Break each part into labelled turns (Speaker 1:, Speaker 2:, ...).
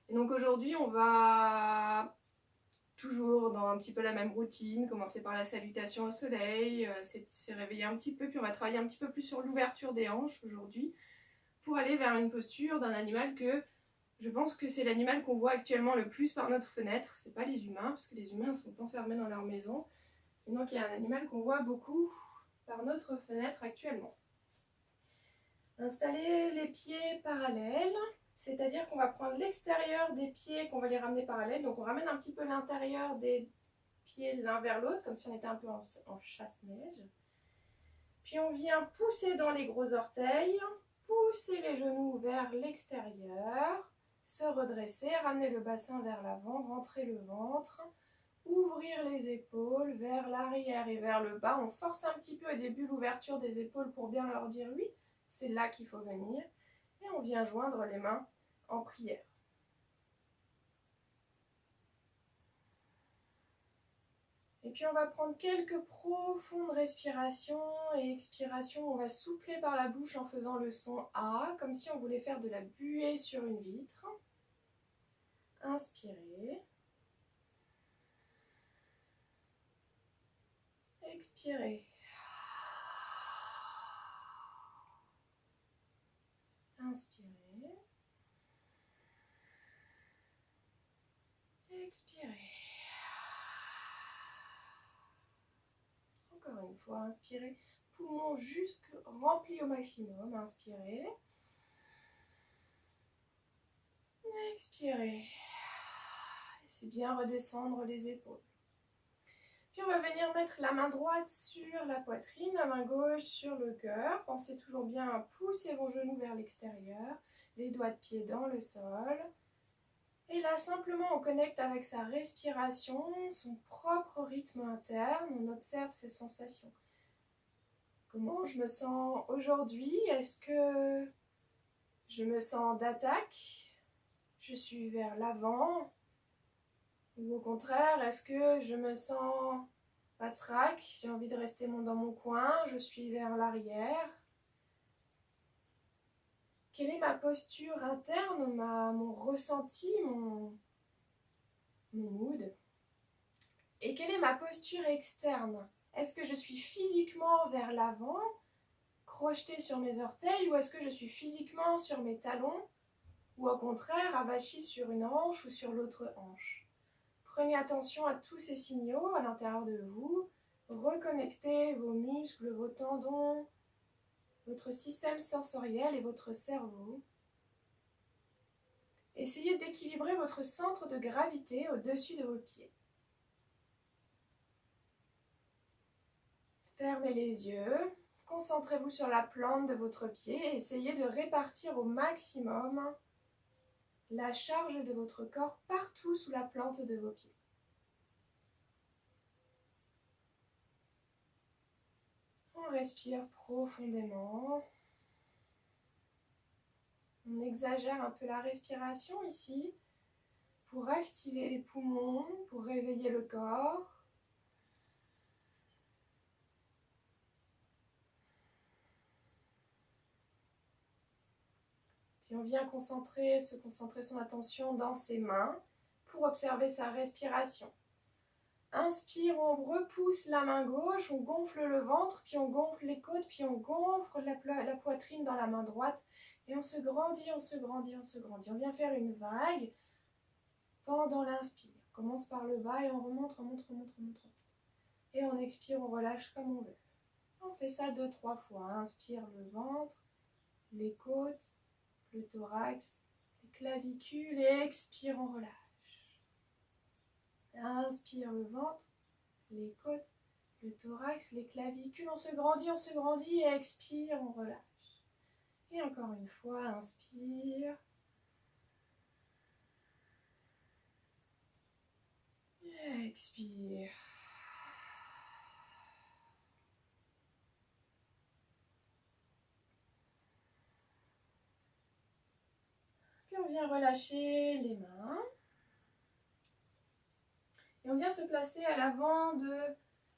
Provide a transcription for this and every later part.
Speaker 1: Et donc aujourd'hui, on va toujours dans un petit peu la même routine, commencer par la salutation au soleil, se réveiller un petit peu, puis on va travailler un petit peu plus sur l'ouverture des hanches aujourd'hui, pour aller vers une posture d'un animal que je pense que c'est l'animal qu'on voit actuellement le plus par notre fenêtre. C'est pas les humains, parce que les humains sont enfermés dans leur maison. Et donc il y a un animal qu'on voit beaucoup par notre fenêtre actuellement. Installer les pieds parallèles, c'est-à-dire qu'on va prendre l'extérieur des pieds, qu'on va les ramener parallèles. Donc on ramène un petit peu l'intérieur des pieds l'un vers l'autre, comme si on était un peu en chasse-neige. Puis on vient pousser dans les gros orteils, pousser les genoux vers l'extérieur, se redresser, ramener le bassin vers l'avant, rentrer le ventre, ouvrir les épaules vers l'arrière et vers le bas. On force un petit peu au début l'ouverture des épaules pour bien leur dire oui, c'est là qu'il faut venir. Et on vient joindre les mains en prière. Et puis on va prendre quelques profondes respirations et expirations. On va souffler par la bouche en faisant le son A, comme si on voulait faire de la buée sur une vitre. Inspirez. Expirez. Inspirez. Expirez. Encore une fois, inspirez. Poumons jusque remplis au maximum. Inspirez. Expirez. Laissez bien redescendre les épaules. Puis on va venir mettre la main droite sur la poitrine, la main gauche sur le cœur. Pensez toujours bien à pousser vos genoux vers l'extérieur, les doigts de pied dans le sol. Et là, simplement, on connecte avec sa respiration, son propre rythme interne. On observe ses sensations. Comment je me sens aujourd'hui? Est-ce que je me sens d'attaque? Je suis vers l'avant? Ou au contraire, est-ce que je me sens patraque? J'ai envie de rester dans mon coin, je suis vers l'arrière. Quelle est ma posture interne, mon ressenti, mon mood? Et quelle est ma posture externe? Est-ce que je suis physiquement vers l'avant, crochetée sur mes orteils, ou est-ce que je suis physiquement sur mes talons, ou au contraire avachie sur une hanche ou sur l'autre hanche? Prenez attention à tous ces signaux à l'intérieur de vous. Reconnectez vos muscles, vos tendons, votre système sensoriel et votre cerveau. Essayez d'équilibrer votre centre de gravité au-dessus de vos pieds. Fermez les yeux, concentrez-vous sur la plante de votre pied et essayez de répartir au maximum la charge de votre corps partout sous la plante de vos pieds. On respire profondément. On exagère un peu la respiration ici pour activer les poumons, pour réveiller le corps. Puis on vient se concentrer son attention dans ses mains pour observer sa respiration. Inspire, on repousse la main gauche, on gonfle le ventre, puis on gonfle les côtes, puis on gonfle la poitrine dans la main droite. Et on se grandit, on se grandit, on se grandit. On vient faire une vague pendant l'inspire. On commence par le bas et on remonte, remonte, remonte, remonte. Et on expire, on relâche comme on veut. On fait ça 2-3 fois. Inspire le ventre, les côtes, le thorax, les clavicules et expire, on relâche. Inspire le ventre, les côtes, le thorax, les clavicules, on se grandit et expire, on relâche. Et encore une fois, inspire. Expire. Puis on vient relâcher les mains. Et on vient se placer à l'avant de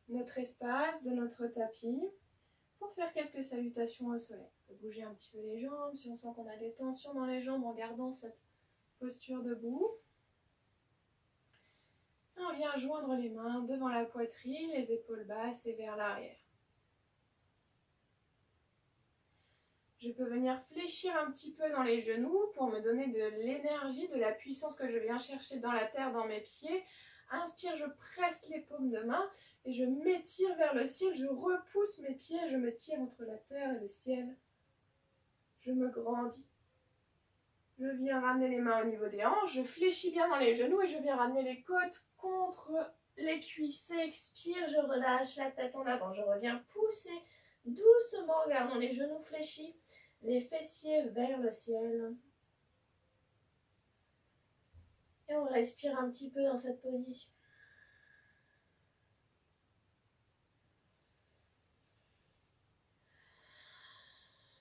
Speaker 1: notre espace, de notre tapis, pour faire quelques salutations au soleil. On peut bouger un petit peu les jambes, si on sent qu'on a des tensions dans les jambes en gardant cette posture debout. On vient joindre les mains devant la poitrine, les épaules basses et vers l'arrière. Je peux venir fléchir un petit peu dans les genoux pour me donner de l'énergie, de la puissance que je viens chercher dans la terre, dans mes pieds. Inspire, je presse les paumes de main et je m'étire vers le ciel. Je repousse mes pieds, je me tire entre la terre et le ciel. Je me grandis. Je viens ramener les mains au niveau des hanches, je fléchis bien dans les genoux et je viens ramener les côtes contre les cuisses. Expire, je relâche la tête en avant. Je reviens pousser doucement, gardons les genoux fléchis, les fessiers vers le ciel. Et on respire un petit peu dans cette position.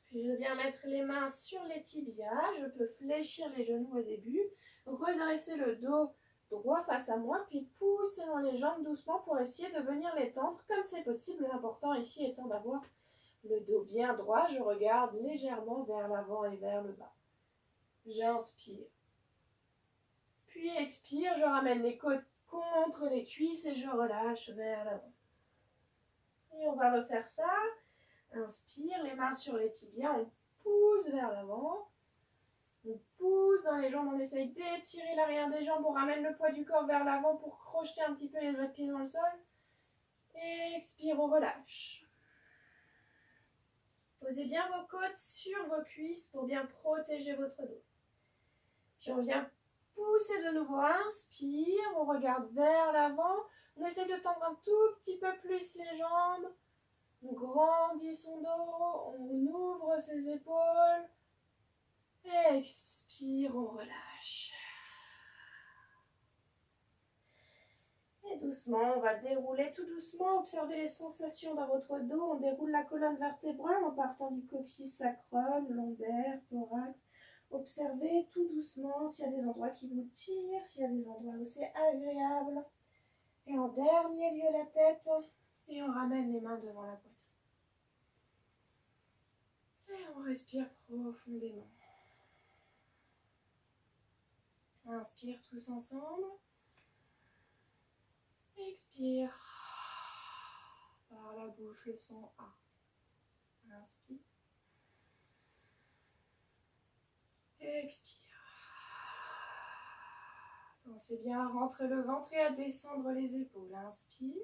Speaker 1: Puis je viens mettre les mains sur les tibias, je peux fléchir les genoux au début, redresser le dos droit face à moi, puis pousser dans les jambes doucement pour essayer de venir les tendre comme c'est possible. L'important ici étant d'avoir le dos bien droit, je regarde légèrement vers l'avant et vers le bas. J'inspire. Puis expire, je ramène les côtes contre les cuisses et je relâche vers l'avant. Et on va refaire ça. Inspire, les mains sur les tibias, on pousse vers l'avant. On pousse dans les jambes, on essaye d'étirer l'arrière des jambes, on ramène le poids du corps vers l'avant pour crocheter un petit peu les doigts de pied dans le sol. Expire, on relâche. Posez bien vos côtes sur vos cuisses pour bien protéger votre dos. Puis on vient pousser de nouveau, inspire, on regarde vers l'avant. On essaye de tendre un tout petit peu plus les jambes. On grandit son dos, on ouvre ses épaules. Expire, on relâche. Et doucement, on va dérouler tout doucement. Observez les sensations dans votre dos. On déroule la colonne vertébrale en partant du coccyx sacrum, lombaire, thorax. Observez tout doucement s'il y a des endroits qui vous tirent, s'il y a des endroits où c'est agréable. Et en dernier lieu, la tête. Et on ramène les mains devant la poitrine. Et on respire profondément. Inspire tous ensemble. Expire. Par la bouche, le son A. Inspire. Expire. Pensez bien à rentrer le ventre et à descendre les épaules. Inspire.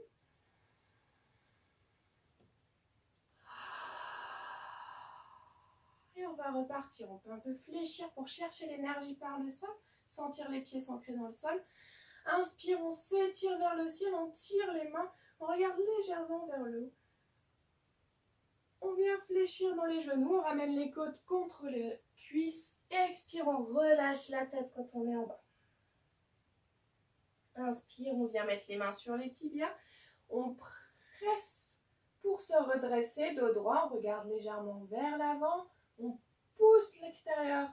Speaker 1: Et on va repartir. On peut un peu fléchir pour chercher l'énergie par le sol. Sentir les pieds s'ancrer dans le sol. Inspire, on s'étire vers le ciel, on tire les mains, on regarde légèrement vers le haut. On vient fléchir dans les genoux, on ramène les côtes contre les cuisses. Expire, on relâche la tête quand on est en bas. Inspire, on vient mettre les mains sur les tibias. On presse pour se redresser, dos droit, on regarde légèrement vers l'avant. On pousse l'extérieur.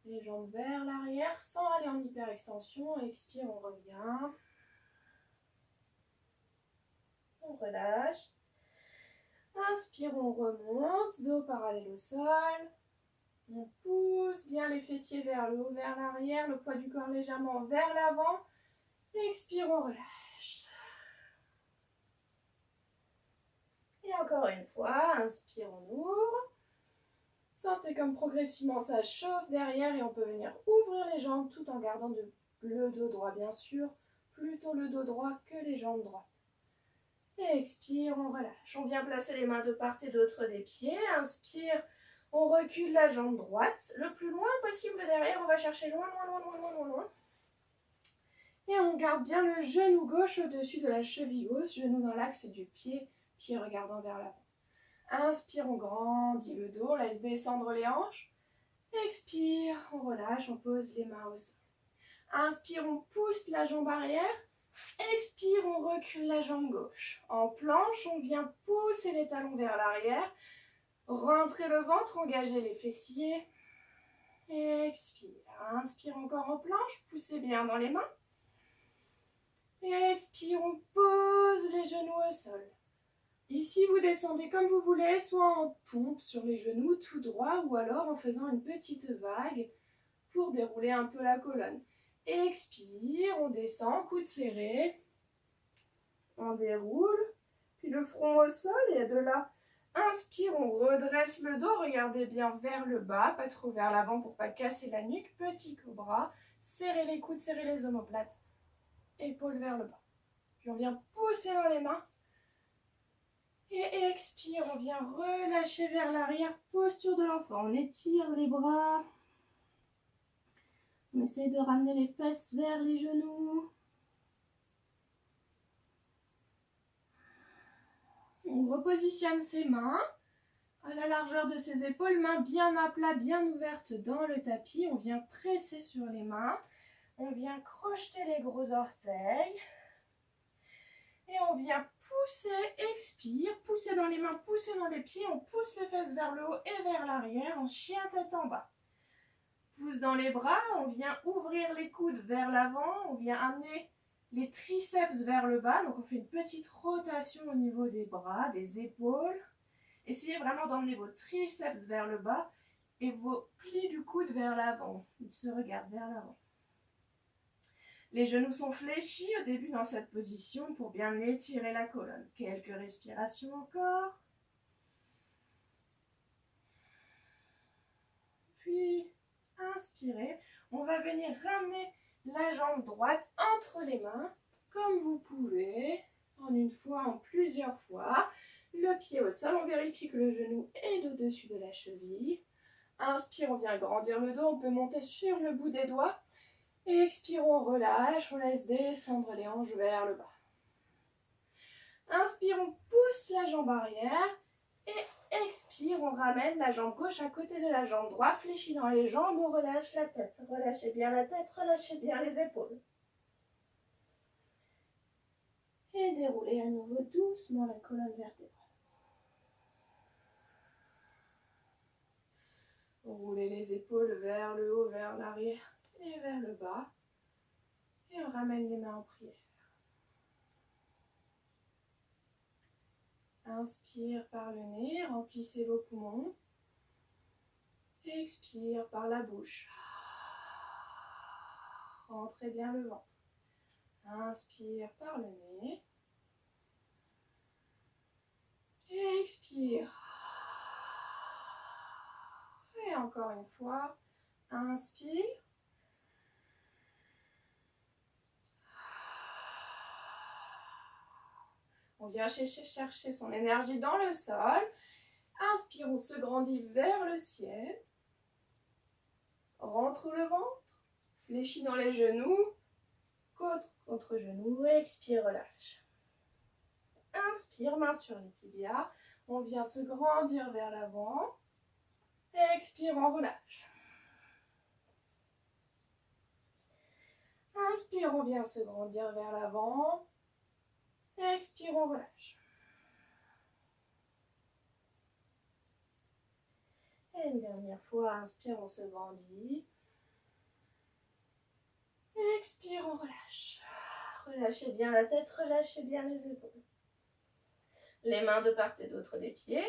Speaker 1: Les jambes vers l'arrière sans aller en hyperextension. Expire, on revient. On relâche. Inspire, on remonte. Dos parallèle au sol. On pousse bien les fessiers vers le haut, vers l'arrière. Le poids du corps légèrement vers l'avant. Expire, on relâche. Et encore une fois. Inspire, on ouvre. Sentez comme progressivement ça chauffe derrière et on peut venir ouvrir les jambes tout en gardant le dos droit bien sûr. Plutôt le dos droit que les jambes droites. Et expire, on relâche. On vient placer les mains de part et d'autre des pieds. Inspire, on recule la jambe droite. Le plus loin possible derrière, on va chercher loin, loin, loin, loin, loin, loin, loin. Et on garde bien le genou gauche au-dessus de la cheville gauche, genou dans l'axe du pied, pied regardant vers l'avant. Inspire, on grandit le dos, on laisse descendre les hanches. Expire, on relâche, on pose les mains au sol. Inspire, on pousse la jambe arrière. Expire, on recule la jambe gauche. En planche, on vient pousser les talons vers l'arrière. Rentrez le ventre, engagez les fessiers. Expire. Inspire encore en planche, poussez bien dans les mains. Expire, on pose les genoux au sol. Ici, vous descendez comme vous voulez, soit en pompe sur les genoux tout droit ou alors en faisant une petite vague pour dérouler un peu la colonne. Expire, on descend, coude serré. On déroule, puis le front au sol et de là, inspire, on redresse le dos, regardez bien vers le bas, pas trop vers l'avant pour pas casser la nuque. Petit cobra, serrez les coudes, serrez les omoplates, épaules vers le bas. Puis on vient pousser dans les mains. Et expire, on vient relâcher vers l'arrière, posture de l'enfant. On étire les bras. On essaye de ramener les fesses vers les genoux. On repositionne ses mains à la largeur de ses épaules, mains bien à plat, bien ouvertes dans le tapis. On vient presser sur les mains. On vient crocheter les gros orteils. Et on vient pousser, expire, pousser dans les mains, pousser dans les pieds. On pousse les fesses vers le haut et vers l'arrière en chien tête en bas. Pousse dans les bras, on vient ouvrir les coudes vers l'avant. On vient amener les triceps vers le bas. Donc on fait une petite rotation au niveau des bras, des épaules. Essayez vraiment d'emmener vos triceps vers le bas et vos plis du coude vers l'avant. Ils se regardent vers l'avant. Les genoux sont fléchis au début dans cette position pour bien étirer la colonne. Quelques respirations encore. Puis, inspirez. On va venir ramener la jambe droite entre les mains, comme vous pouvez, en une fois, en plusieurs fois. Le pied au sol, on vérifie que le genou est au-dessus de la cheville. Inspire, on vient grandir le dos, on peut monter sur le bout des doigts. Et expire, on relâche, on laisse descendre les hanches vers le bas. Inspire, on pousse la jambe arrière. Et expire, on ramène la jambe gauche à côté de la jambe droite. Fléchis dans les jambes, on relâche la tête. Relâchez bien la tête, relâchez bien les épaules. Et déroulez à nouveau doucement la colonne vertébrale. Roulez les épaules vers le haut, vers l'arrière et vers le bas. Et on ramène les mains en prière. Inspire par le nez, remplissez vos poumons. Expire par la bouche. Rentrez bien le ventre. Inspire par le nez. Expire. Et encore une fois. Inspire. On vient chercher son énergie dans le sol. Inspire, on se grandit vers le ciel. Rentre le ventre. Fléchis dans les genoux. Côte contre genou. Expire, relâche. Inspire, main sur les tibias. On vient se grandir vers l'avant. Expire, on relâche. Inspire, on vient se grandir vers l'avant. Expire, on relâche. Et une dernière fois, inspire, on se grandit. Expire, on relâche. Relâchez bien la tête, relâchez bien les épaules. Les mains de part et d'autre des pieds.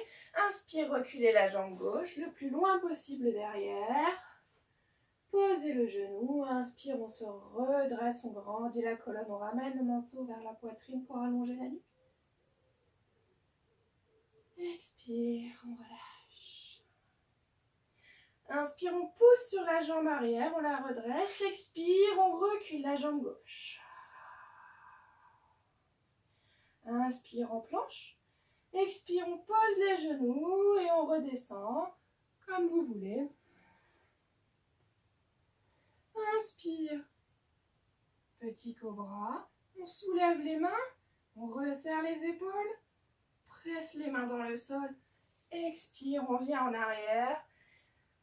Speaker 1: Inspire, reculez la jambe gauche le plus loin possible derrière. Posez le genou. Inspire, on se redresse, on grandit la colonne, on ramène le manteau vers la poitrine pour allonger la nuque. Expire, on relâche. Inspire, on pousse sur la jambe arrière, on la redresse. Expire, on recule la jambe gauche. Inspire, en planche. Expire, on pose les genoux et on redescend comme vous voulez. Inspire, petit cobra. On soulève les mains, on resserre les épaules, presse les mains dans le sol. Expire, on vient en arrière.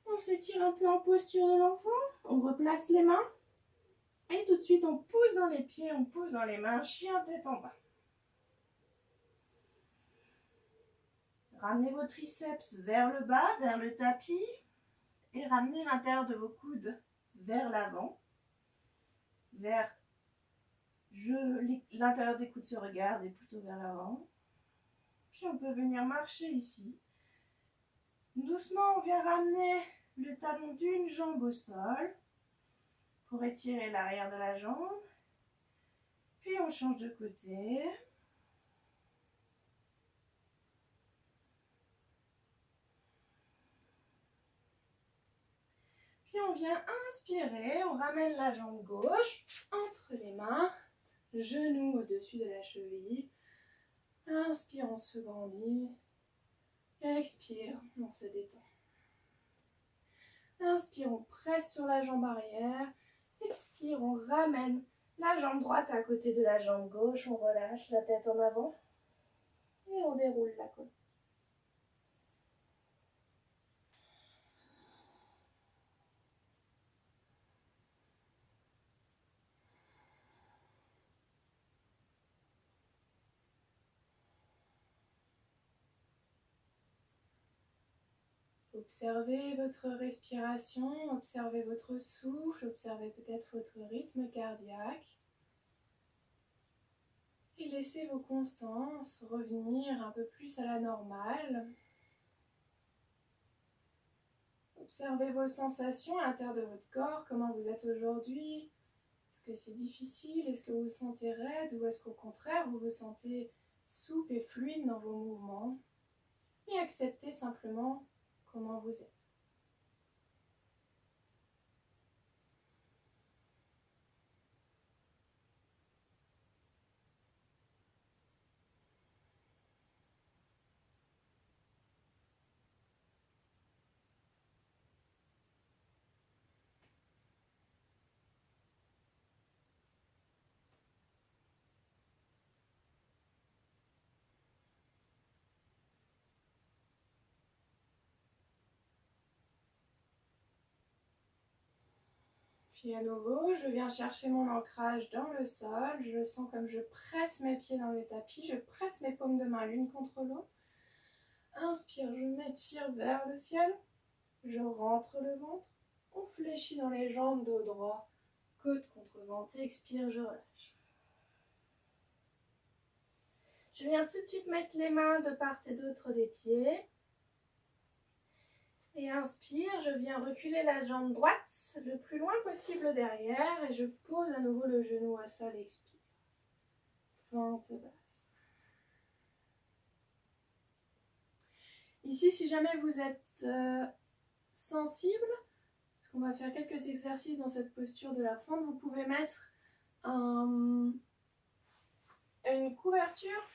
Speaker 1: On s'étire un peu en posture de l'enfant. On replace les mains. Et tout de suite, on pousse dans les pieds, on pousse dans les mains. Chien tête en bas. Ramenez vos triceps vers le bas, vers le tapis. Et ramenez l'intérieur de vos coudes vers l'avant. Vers l'intérieur des coudes se regarde et plutôt vers l'avant. Puis on peut venir marcher ici. Doucement, on vient ramener le talon d'une jambe au sol. pour étirer l'arrière de la jambe. Puis on change de côté. Puis on vient inspirer, on ramène la jambe gauche entre les mains, genou au-dessus de la cheville. Inspire, on se grandit. Expire, on se détend. Inspire, on presse sur la jambe arrière. Expire, on ramène la jambe droite à côté de la jambe gauche. On relâche la tête en avant et on déroule la côte. Observez votre respiration, observez votre souffle, observez peut-être votre rythme cardiaque. Et laissez vos constances revenir un peu plus à la normale. Observez vos sensations à l'intérieur de votre corps, comment vous êtes aujourd'hui. Est-ce que c'est difficile? Est-ce que vous vous sentez raide? Ou est-ce qu'au contraire, vous vous sentez souple et fluide dans vos mouvements? Et acceptez simplement comment vous êtes. Puis à nouveau, je viens chercher mon ancrage dans le sol. Je sens comme je presse mes pieds dans le tapis. Je presse mes paumes de main l'une contre l'autre. Inspire, je m'étire vers le ciel. Je rentre le ventre. On fléchit dans les jambes, dos droit, côte contre ventre. Expire, je relâche. Je viens tout de suite mettre les mains de part et d'autre des pieds. Et inspire, je viens reculer la jambe droite le plus loin possible derrière et je pose à nouveau le genou au sol, expire. Fente basse. Ici, si jamais vous êtes sensible, parce qu'on va faire quelques exercices dans cette posture de la fente, vous pouvez mettre une couverture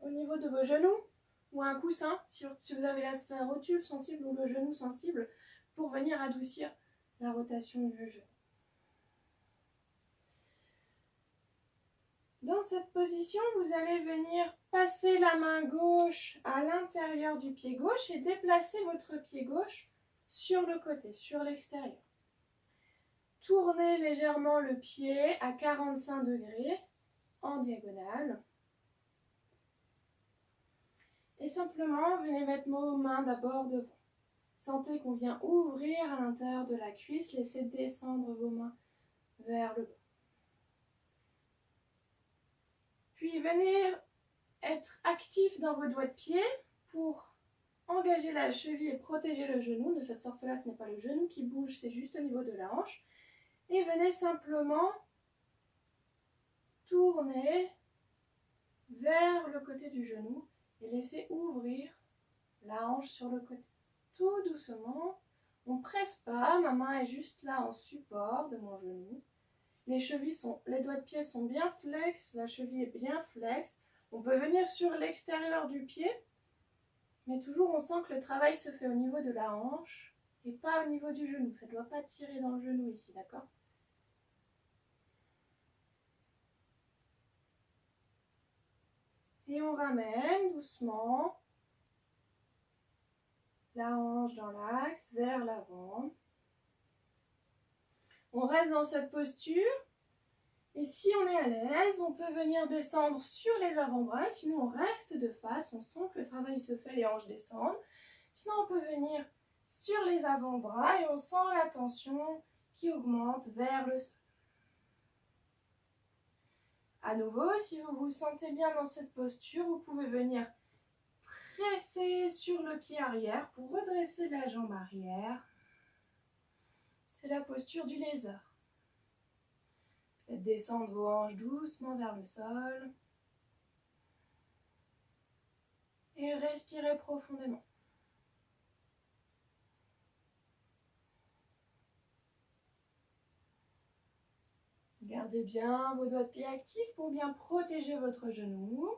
Speaker 1: au niveau de vos genoux. Ou un coussin, si vous avez la rotule sensible ou le genou sensible, pour venir adoucir la rotation du genou. Dans cette position, vous allez venir passer la main gauche à l'intérieur du pied gauche et déplacer votre pied gauche sur le côté, sur l'extérieur. Tournez légèrement le pied à 45 degrés en diagonale. Et simplement, venez mettre vos mains d'abord devant. Sentez qu'on vient ouvrir à l'intérieur de la cuisse. Laissez descendre vos mains vers le bas. Puis venez être actif dans vos doigts de pied pour engager la cheville et protéger le genou. De cette sorte-là, ce n'est pas le genou qui bouge, c'est juste au niveau de la hanche. Et venez simplement tourner vers le côté du genou. Et laissez ouvrir la hanche sur le côté. Tout doucement. On ne presse pas. Ma main est juste là en support de mon genou. Les doigts de pied sont bien flex. La cheville est bien flex. On peut venir sur l'extérieur du pied. Mais toujours on sent que le travail se fait au niveau de la hanche et pas au niveau du genou. Ça ne doit pas tirer dans le genou ici, d'accord ? Et on ramène doucement la hanche dans l'axe, vers l'avant. On reste dans cette posture. Et si on est à l'aise, on peut venir descendre sur les avant-bras. Sinon, on reste de face. On sent que le travail se fait, les hanches descendent. Sinon, on peut venir sur les avant-bras et on sent la tension qui augmente vers le sol. À nouveau, si vous vous sentez bien dans cette posture, vous pouvez venir presser sur le pied arrière pour redresser la jambe arrière. la posture du lézard. Faites descendre vos hanches doucement vers le sol. Et respirez profondément. Gardez bien vos doigts de pied actifs pour bien protéger votre genou.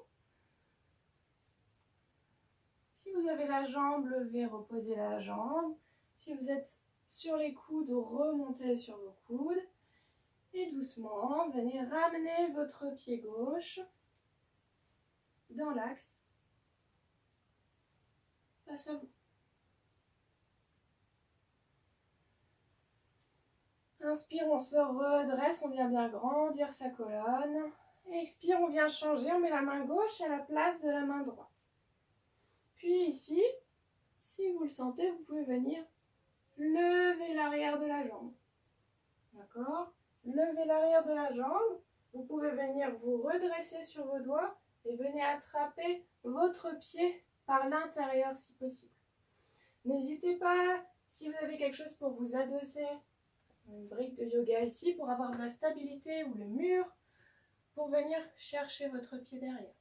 Speaker 1: Si vous avez la jambe levée, reposez la jambe. Si vous êtes sur les coudes, remontez sur vos coudes. Et doucement, venez ramener votre pied gauche dans l'axe face à vous. Inspire, on se redresse, on vient bien grandir sa colonne. Expire, on vient changer, on met la main gauche à la place de la main droite. Puis ici, si vous le sentez, vous pouvez venir lever l'arrière de la jambe. D'accord? Levez l'arrière de la jambe. Vous pouvez venir vous redresser sur vos doigts et venez attraper votre pied par l'intérieur si possible. N'hésitez pas, si vous avez quelque chose pour vous adosser, une brique de yoga ici pour avoir de la stabilité ou le mur, pour venir chercher votre pied derrière.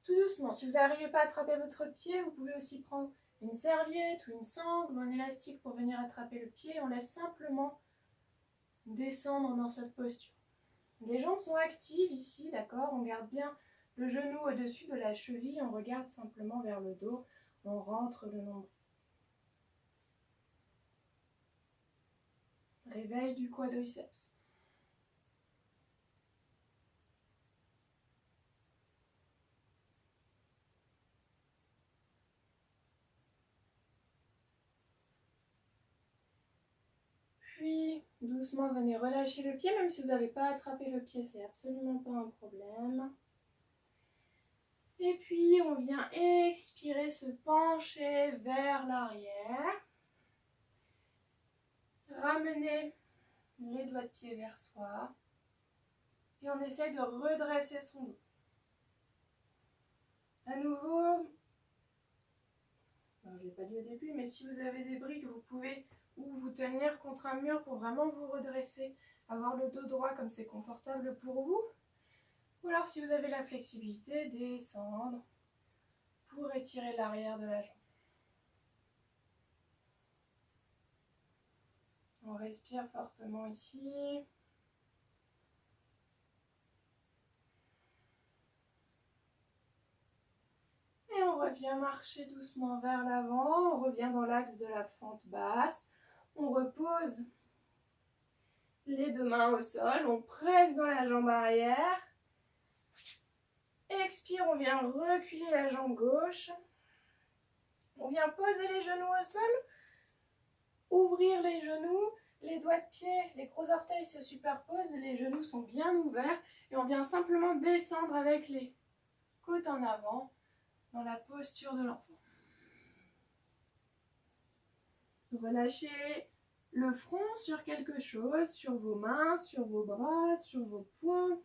Speaker 1: Tout doucement, si vous n'arrivez pas à attraper votre pied, vous pouvez aussi prendre une serviette ou une sangle ou un élastique pour venir attraper le pied. On laisse simplement descendre dans cette posture. Les jambes sont actives ici, d'accord? On garde bien le genou au-dessus de la cheville, on regarde simplement vers le dos, on rentre le nombril. Réveil du quadriceps. Puis, doucement, venez relâcher le pied, même si vous n'avez pas attrapé le pied, c'est absolument pas un problème. Et puis, on vient expirer, se pencher vers l'arrière. Ramener les doigts de pied vers soi. Et on essaye de redresser son dos. À nouveau, je ne l'ai pas dit au début, mais si vous avez des briques, vous pouvez ou vous tenir contre un mur pour vraiment vous redresser, avoir le dos droit comme c'est confortable pour vous. Ou alors si vous avez la flexibilité, descendre pour étirer l'arrière de la jambe. On respire fortement ici. Et on revient marcher doucement vers l'avant, on revient dans l'axe de la fente basse. On repose les deux mains au sol, on presse dans la jambe arrière. Expire, on vient reculer la jambe gauche. On vient poser les genoux au sol, ouvrir les genoux, les doigts de pied, les gros orteils se superposent, les genoux sont bien ouverts et on vient simplement descendre avec les côtes en avant dans la posture de l'enfant. Relâchez le front sur quelque chose, sur vos mains, sur vos bras, sur vos poings.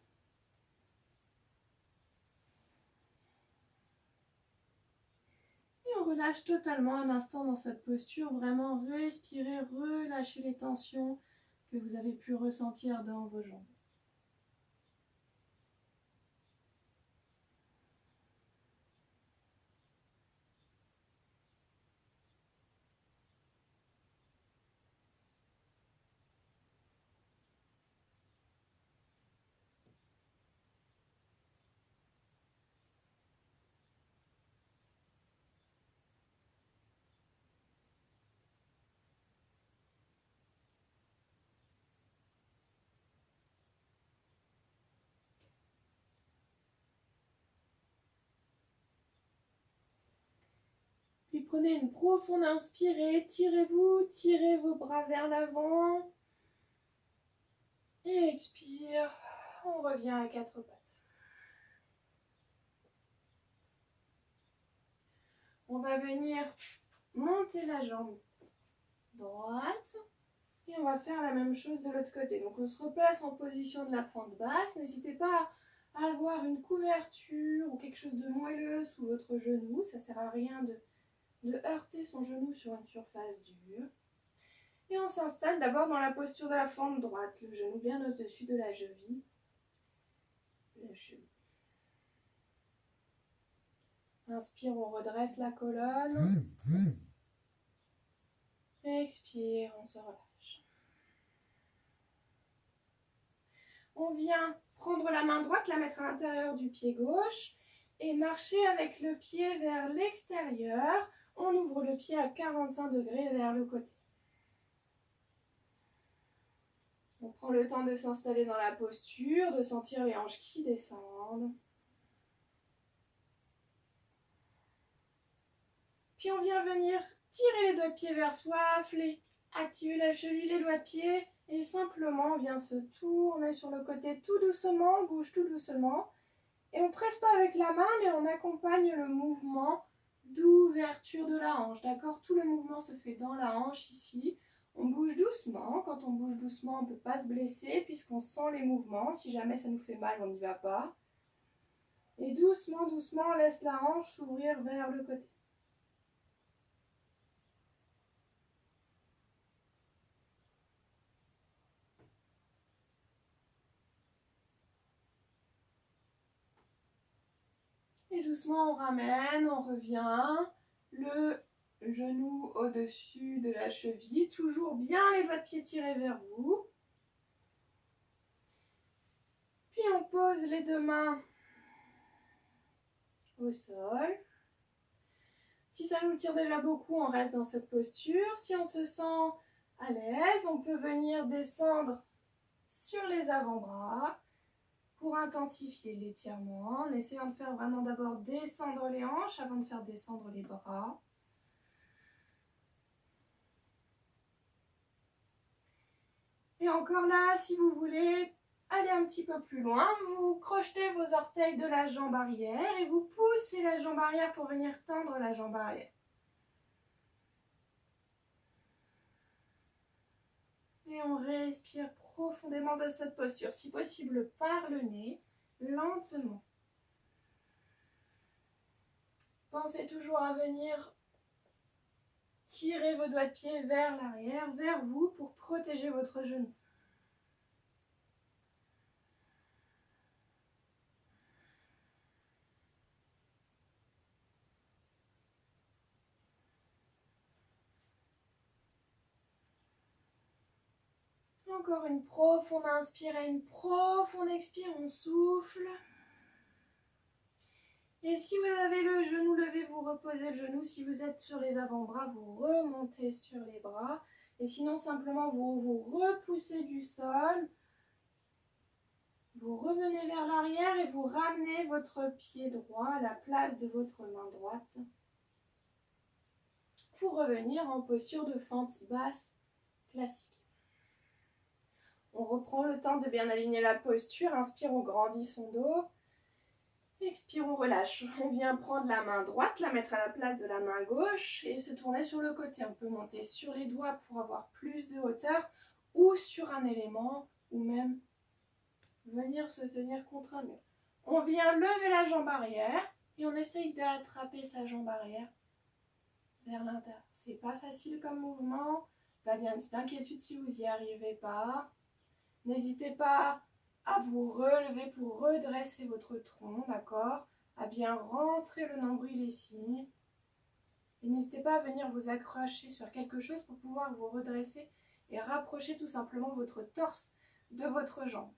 Speaker 1: Et on relâche totalement un instant dans cette posture, vraiment respirez, relâchez les tensions que vous avez pu ressentir dans vos jambes. Puis prenez une profonde inspirée, tirez-vous, tirez vos bras vers l'avant. Et expire, on revient à quatre pattes. On va venir monter la jambe droite et on va faire la même chose de l'autre côté. Donc on se replace en position de la fente basse. N'hésitez pas à avoir une couverture ou quelque chose de moelleux sous votre genou. Ça ne sert à rien de heurter son genou sur une surface dure. Et on s'installe d'abord dans la posture de la fente droite, le genou bien au-dessus de la cheville. Inspire, on redresse la colonne. Expire, on se relâche. On vient prendre la main droite, la mettre à l'intérieur du pied gauche et marcher avec le pied vers l'extérieur. On ouvre le pied à 45 degrés vers le côté. On prend le temps de s'installer dans la posture, de sentir les hanches qui descendent. Puis on vient venir tirer les doigts de pied vers soi, activer la cheville, les doigts de pied. Et simplement, on vient se tourner sur le côté tout doucement, on bouge tout doucement. Et on ne presse pas avec la main, mais on accompagne le mouvement d'ouverture de la hanche. D'accord? Tout le mouvement se fait dans la hanche ici. On bouge doucement. Quand on bouge doucement, on ne peut pas se blesser puisqu'on sent les mouvements. Si jamais ça nous fait mal, on n'y va pas. Et doucement, doucement, on laisse la hanche s'ouvrir vers le côté. Et doucement, on ramène, on revient. Le genou au-dessus de la cheville. Toujours bien les doigts de pied tirés vers vous. Puis on pose les deux mains au sol. Si ça nous tire déjà beaucoup, on reste dans cette posture. Si on se sent à l'aise, on peut venir descendre sur les avant-bras pour intensifier l'étirement, en essayant de faire vraiment d'abord descendre les hanches avant de faire descendre les bras. Et encore là, si vous voulez aller un petit peu plus loin, vous crochetez vos orteils de la jambe arrière et vous poussez la jambe arrière pour venir tendre la jambe arrière. Et on respire profondément de cette posture, si possible par le nez, lentement. Pensez toujours à venir tirer vos doigts de pied vers l'arrière, vers vous, pour protéger votre genou. Encore une profonde inspire et une profonde expire, on souffle. Et si vous avez le genou levé, vous reposez le genou. Si vous êtes sur les avant-bras, vous remontez sur les bras. Et sinon, simplement, vous vous repoussez du sol. Vous revenez vers l'arrière et vous ramenez votre pied droit à la place de votre main droite pour revenir en posture de fente basse classique. On reprend le temps de bien aligner la posture. Inspire, on grandit son dos. Expire, on relâche. On vient prendre la main droite, la mettre à la place de la main gauche et se tourner sur le côté. On peut monter sur les doigts pour avoir plus de hauteur ou sur un élément ou même venir se tenir contre un mur. On vient lever la jambe arrière et on essaye d'attraper sa jambe arrière vers l'intérieur. C'est pas facile comme mouvement. Pas d'inquiétude si vous n'y arrivez pas. N'hésitez pas à vous relever pour redresser votre tronc, d'accord? À bien rentrer le nombril ici. Et n'hésitez pas à venir vous accrocher sur quelque chose pour pouvoir vous redresser et rapprocher tout simplement votre torse de votre jambe.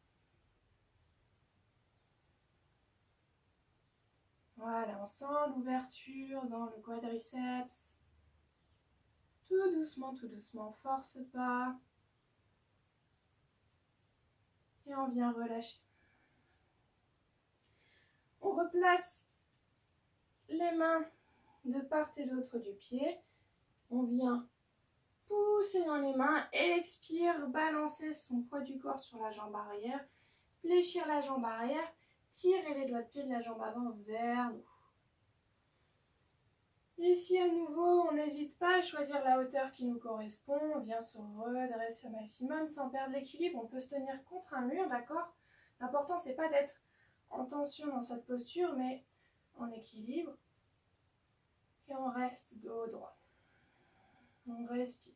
Speaker 1: Voilà, on sent l'ouverture dans le quadriceps. Tout doucement, force pas. Et on vient relâcher. On replace les mains de part et d'autre du pied. On vient pousser dans les mains, expire, balancer son poids du corps sur la jambe arrière, fléchir la jambe arrière, tirer les doigts de pied de la jambe avant vers nous. Ici à nouveau, on n'hésite pas à choisir la hauteur qui nous correspond, on vient se redresser au maximum sans perdre l'équilibre, on peut se tenir contre un mur, d'accord? L'important c'est pas d'être en tension dans cette posture, mais en équilibre. Et on reste dos droit. On respire.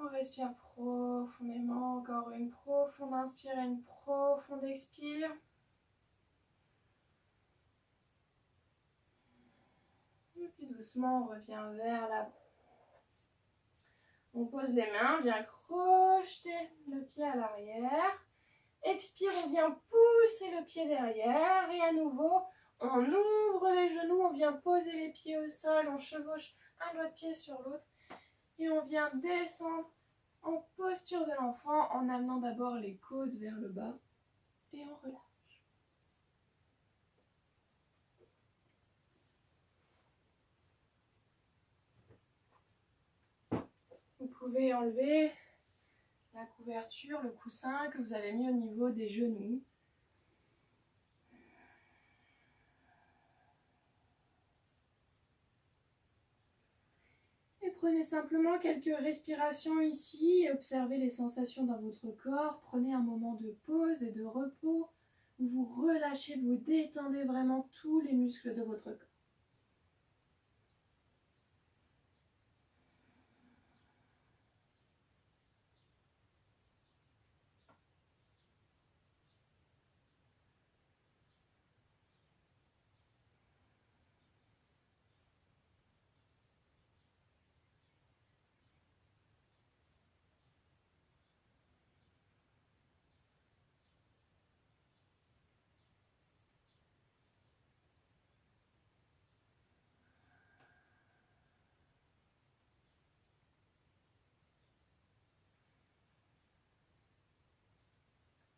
Speaker 1: On respire profondément, encore une profonde inspire et une profonde expire. Et puis doucement, on revient vers l'avant. On pose les mains, on vient crocheter le pied à l'arrière. Expire, on vient pousser le pied derrière. Et à nouveau, on ouvre les genoux, on vient poser les pieds au sol, on chevauche un doigt de pied sur l'autre. Et on vient descendre en posture de l'enfant en amenant d'abord les côtes vers le bas. Et on relâche. Vous pouvez enlever la couverture, le coussin que vous avez mis au niveau des genoux. Et prenez simplement quelques respirations ici et observez les sensations dans votre corps. Prenez un moment de pause et de repos où vous relâchez, vous détendez vraiment tous les muscles de votre corps.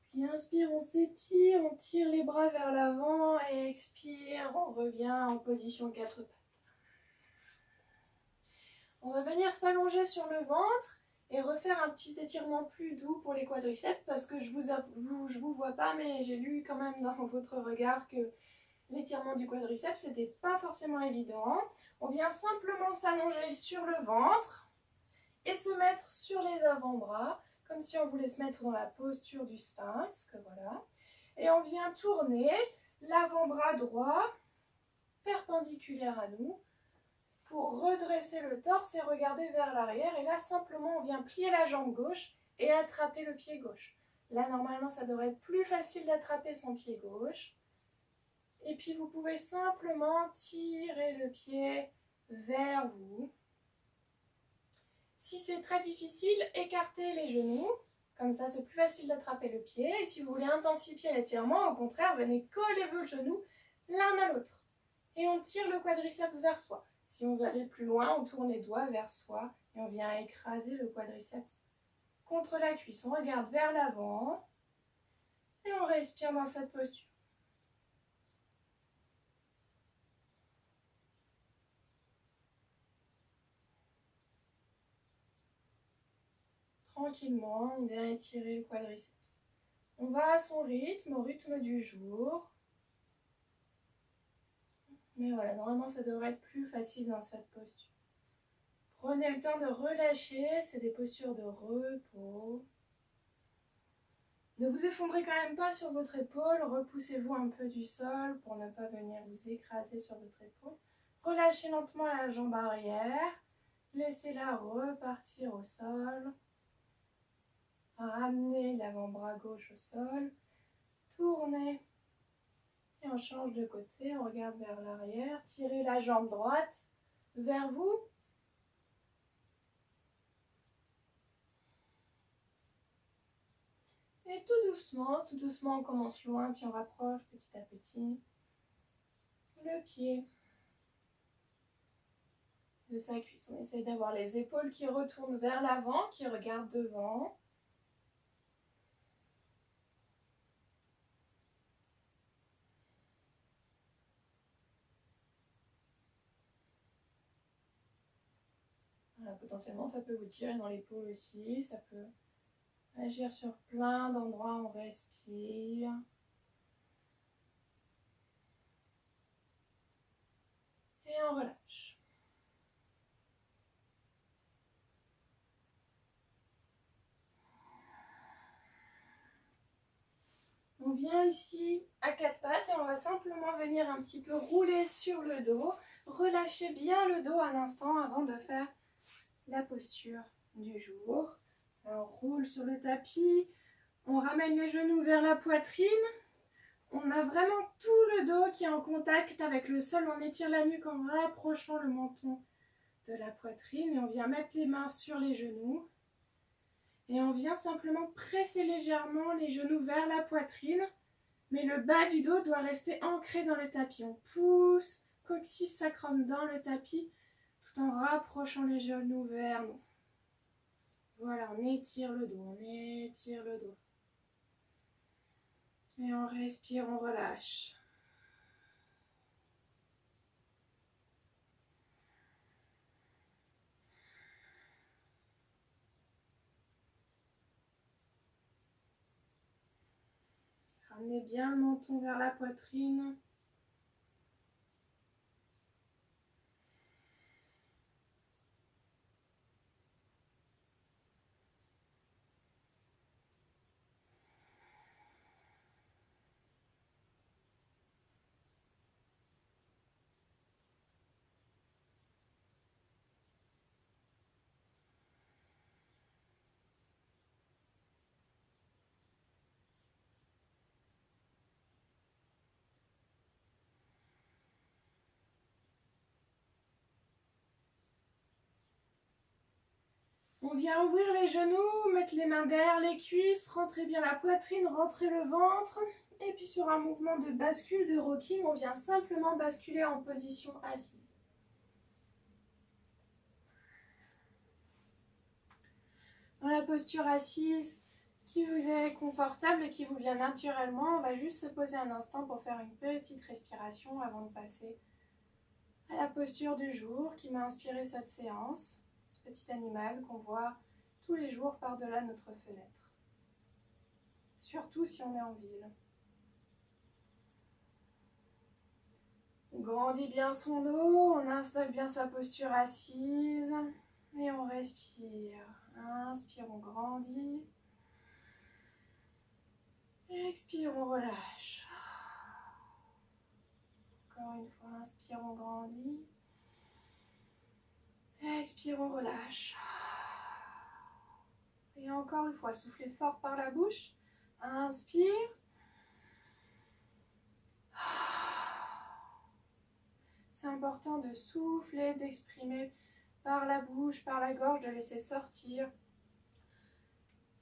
Speaker 1: Puis inspire, on s'étire, on tire les bras vers l'avant et expire, on revient en position 4 pattes. On va venir s'allonger sur le ventre et refaire un petit étirement plus doux pour les quadriceps parce que je vous vois pas, mais j'ai lu quand même dans votre regard que l'étirement du quadriceps c'était pas forcément évident. On vient simplement s'allonger sur le ventre et se mettre sur les avant-bras comme si on voulait se mettre dans la posture du sphinx, que voilà. Et on vient tourner l'avant-bras droit perpendiculaire à nous pour redresser le torse et regarder vers l'arrière. Et là, simplement, on vient plier la jambe gauche et attraper le pied gauche. Là, normalement, ça devrait être plus facile d'attraper son pied gauche. Et puis, vous pouvez simplement tirer le pied vers vous. Si c'est très difficile, écartez les genoux. Comme ça, c'est plus facile d'attraper le pied. Et si vous voulez intensifier l'étirement, au contraire, venez coller vos genoux l'un à l'autre. Et on tire le quadriceps vers soi. Si on veut aller plus loin, on tourne les doigts vers soi et on vient écraser le quadriceps contre la cuisse. On regarde vers l'avant et on respire dans cette posture. Tranquillement, on vient étirer le quadriceps. On va à son rythme, au rythme du jour. Mais voilà, normalement ça devrait être plus facile dans cette posture. Prenez le temps de relâcher, c'est des postures de repos. Ne vous effondrez quand même pas sur votre épaule, repoussez-vous un peu du sol pour ne pas venir vous écraser sur votre épaule. Relâchez lentement la jambe arrière, laissez-la repartir au sol. Ramenez l'avant-bras gauche au sol, tournez et on change de côté, on regarde vers l'arrière, tirez la jambe droite vers vous. Et tout doucement, on commence loin, puis on rapproche petit à petit le pied de sa cuisse. On essaye d'avoir les épaules qui retournent vers l'avant, qui regardent devant. Voilà, potentiellement, ça peut vous tirer dans l'épaule aussi, ça peut agir sur plein d'endroits, on respire. Et on relâche. On vient ici à quatre pattes et on va simplement venir un petit peu rouler sur le dos. Relâchez bien le dos un instant avant de faire la posture du jour. On roule sur le tapis, on ramène les genoux vers la poitrine. On a vraiment tout le dos qui est en contact avec le sol. On étire la nuque en rapprochant le menton de la poitrine et on vient mettre les mains sur les genoux. Et on vient simplement presser légèrement les genoux vers la poitrine, mais le bas du dos doit rester ancré dans le tapis. On pousse coccyx sacrum dans le tapis tout en rapprochant les genoux vers nous. Voilà, on étire le dos, on étire le dos. Et on respire, on relâche. Ramenez bien le menton vers la poitrine. On vient ouvrir les genoux, mettre les mains derrière les cuisses, rentrer bien la poitrine, rentrer le ventre. Et puis sur un mouvement de bascule, de rocking, on vient simplement basculer en position assise. Dans la posture assise qui vous est confortable et qui vous vient naturellement, on va juste se poser un instant pour faire une petite respiration avant de passer à la posture du jour qui m'a inspiré cette séance. Ce petit animal qu'on voit tous les jours par-delà notre fenêtre. Surtout si on est en ville. On grandit bien son dos, on installe bien sa posture assise et on respire. Inspire, on grandit. Expire, on relâche. Encore une fois, inspire, on grandit. Expire, on relâche. Et encore une fois, soufflez fort par la bouche. Inspire. C'est important de souffler, d'exprimer par la bouche, par la gorge, de laisser sortir.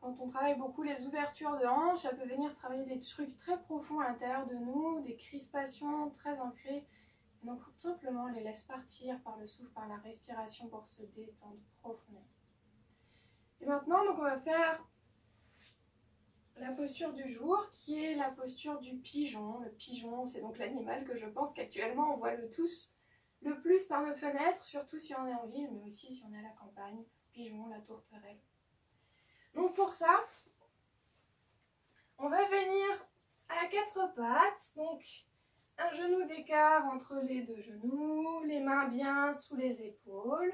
Speaker 1: Quand on travaille beaucoup les ouvertures de hanches, ça peut venir travailler des trucs très profonds à l'intérieur de nous, des crispations très ancrées. Et donc, tout simplement, on les laisse partir par le souffle, par la respiration pour se détendre profondément. Et maintenant, donc, on va faire la posture du jour, qui est la posture du pigeon. Le pigeon, c'est donc l'animal que je pense qu'actuellement, on voit le plus par notre fenêtre, surtout si on est en ville, mais aussi si on est à la campagne. Pigeon, la tourterelle. Donc pour ça, on va venir à quatre pattes, donc un genou d'écart entre les deux genoux, les mains bien sous les épaules.